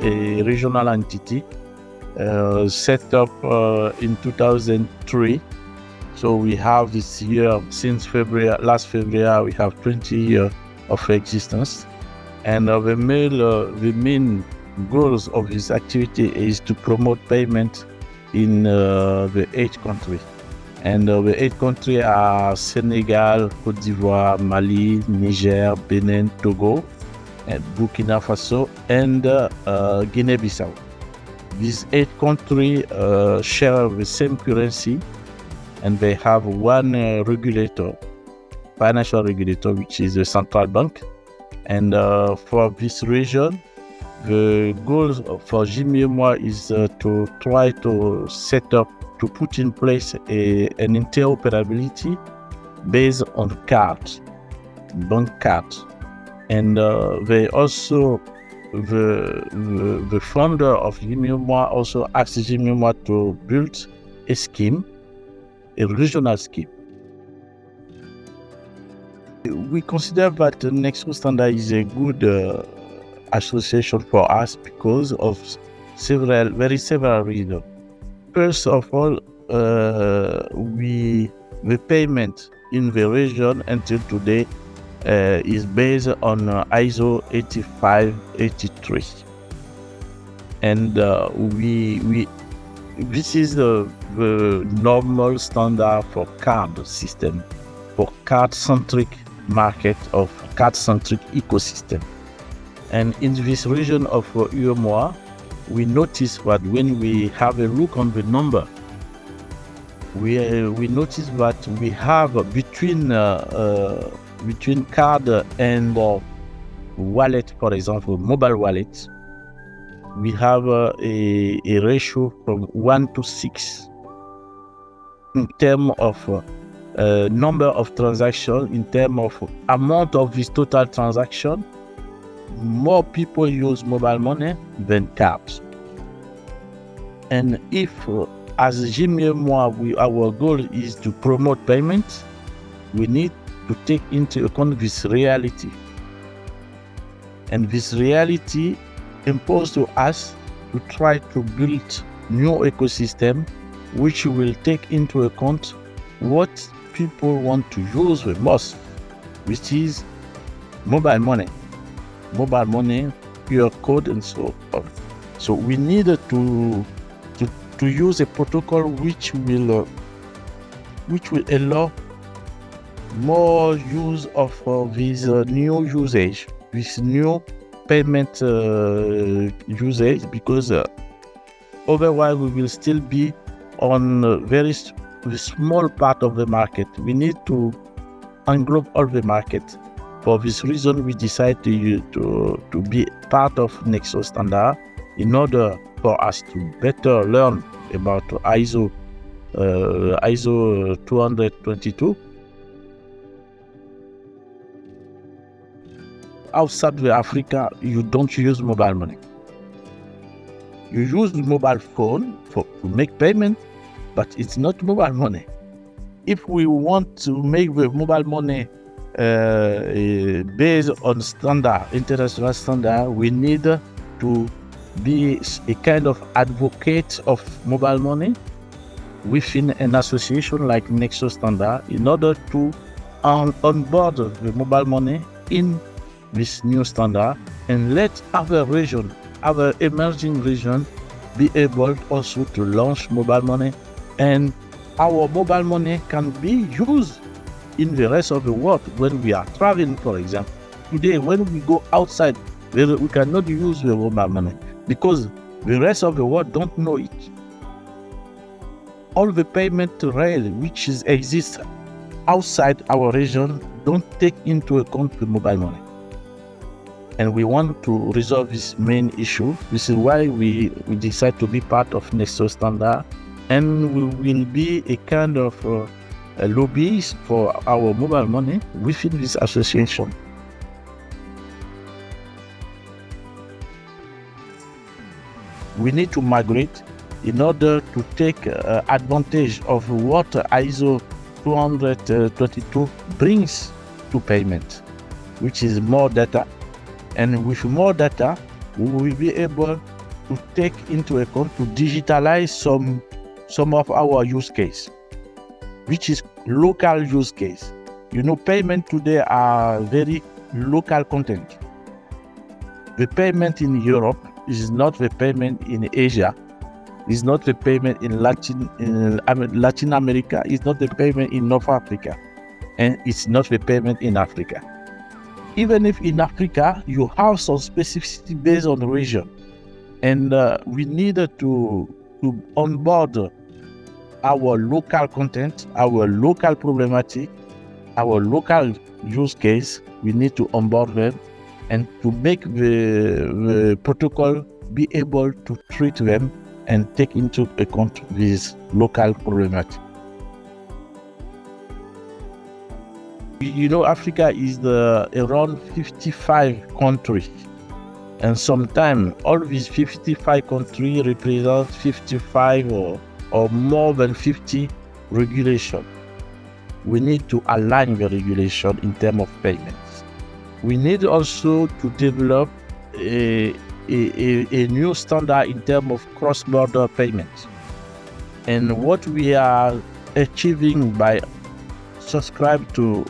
a regional entity set up in 2003. So we have this year, since last February, we have 20 years of existence. And the main goals of this activity is to promote payment in the 8 countries. And the 8 countries are Senegal, Côte d'Ivoire, Mali, Niger, Benin, Togo, and Burkina Faso, and Guinea-Bissau. These 8 countries share the same currency, and they have one regulator, financial regulator, which is the central bank. And for this region, the goal for GIM-UEMOA is to try to set up, to put in place an interoperability based on cards, bank cards. And they also, the founder of GIM-UEMOA also asked GIM-UEMOA to build a scheme, a regional scheme. We consider that the nexo standard is a good association for us because of several reasons. First of all, the payment in the region until today is based on ISO 8583, and this is the normal standard for card system, for card-centric market of card-centric ecosystem. And in this region of UEMOA, we notice that when we have a look on the number, we notice that we have between card and wallet, for example, mobile wallet, we have a ratio from 1 to 6 in terms of number of transactions, in terms of amount of this total transaction. More people use mobile money than cards. And if, as GIM-UEMOA, our goal is to promote payments, we need to take into account this reality. And this reality imposes to us to try to build new ecosystem which will take into account what people want to use the most, which is mobile money, QR code, and so on. So we need to use a protocol which will allow more use of this new usage, this new payment usage, because otherwise we will still be on a very small part of the market. We need to englobe all the market. For this reason, we decided to be part of nexo standard in order for us to better learn about ISO 222. Outside of Africa, you don't use mobile money. You use the mobile phone to make payment, but it's not mobile money. If we want to make the mobile money based on standard, international standard, we need to be a kind of advocate of mobile money within an association like nexo standard in order to onboard the mobile money in this new standard and let other emerging regions be able also to launch mobile money, and our mobile money can be used in the rest of the world when we are traveling, for example. Today, when we go outside, we cannot use the mobile money because the rest of the world don't know it. All the payment rail which exists outside our region don't take into account the mobile money. And we want to resolve this main issue. This is why we decide to be part of nexo standard, and we will be a kind of a lobbyist for our mobile money within this association. We need to migrate in order to take advantage of what ISO 222 brings to payment, which is more data. And with more data, we will be able to take into account to digitalize some of our use case, which is local use case. Payment today are very local content. The payment in Europe is not the payment in Asia, is not the payment in Latin America, is not the payment in North Africa, and it's not the payment in Africa. Even if in Africa you have some specificity based on the region, and we needed to onboard our local content, our local problematic, our local use case. We need to onboard them and to make the protocol be able to treat them and take into account this local problematic. Africa is around 55 countries, and sometimes all these 55 countries represent 55 or more than 50 regulations. We need to align the regulation in terms of payments. We need also to develop a new standard in terms of cross-border payments. And what we are achieving by subscribe to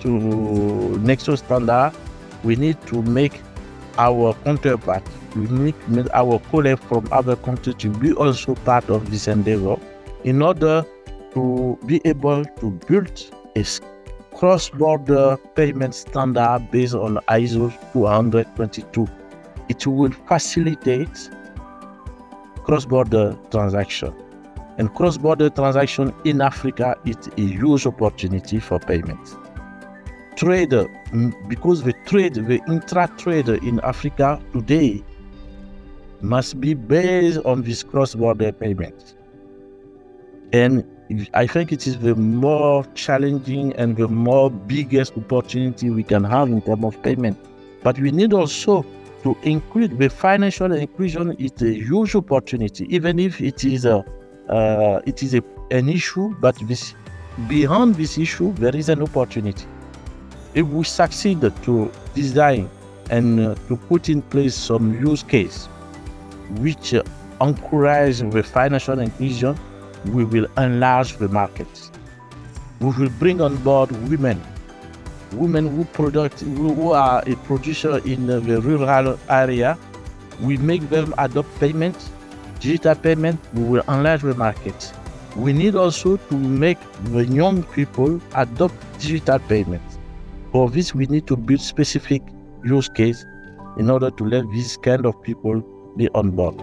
Nexo standard, we need to make our counterpart, we need to make our colleagues from other countries to be also part of this endeavor in order to be able to build a cross-border payment standard based on ISO 20022. It will facilitate cross-border transaction. And cross-border transaction in Africa is a huge opportunity for payments. Trade, because the intra-trade in Africa today must be based on this cross-border payment. And I think it is the more challenging and the more biggest opportunity we can have in terms of payment. But we need also to include the financial inclusion. It's a huge opportunity, even if it is an issue. But beyond this issue, there is an opportunity. If we succeed to design and to put in place some use case which encourage the financial inclusion, we will enlarge the market. We will bring on board women who are a producer in the rural area. We make them adopt payments, digital payment. We will enlarge the market. We need also to make the young people adopt digital payments. For this, we need to build specific use case in order to let these kind of people be on board.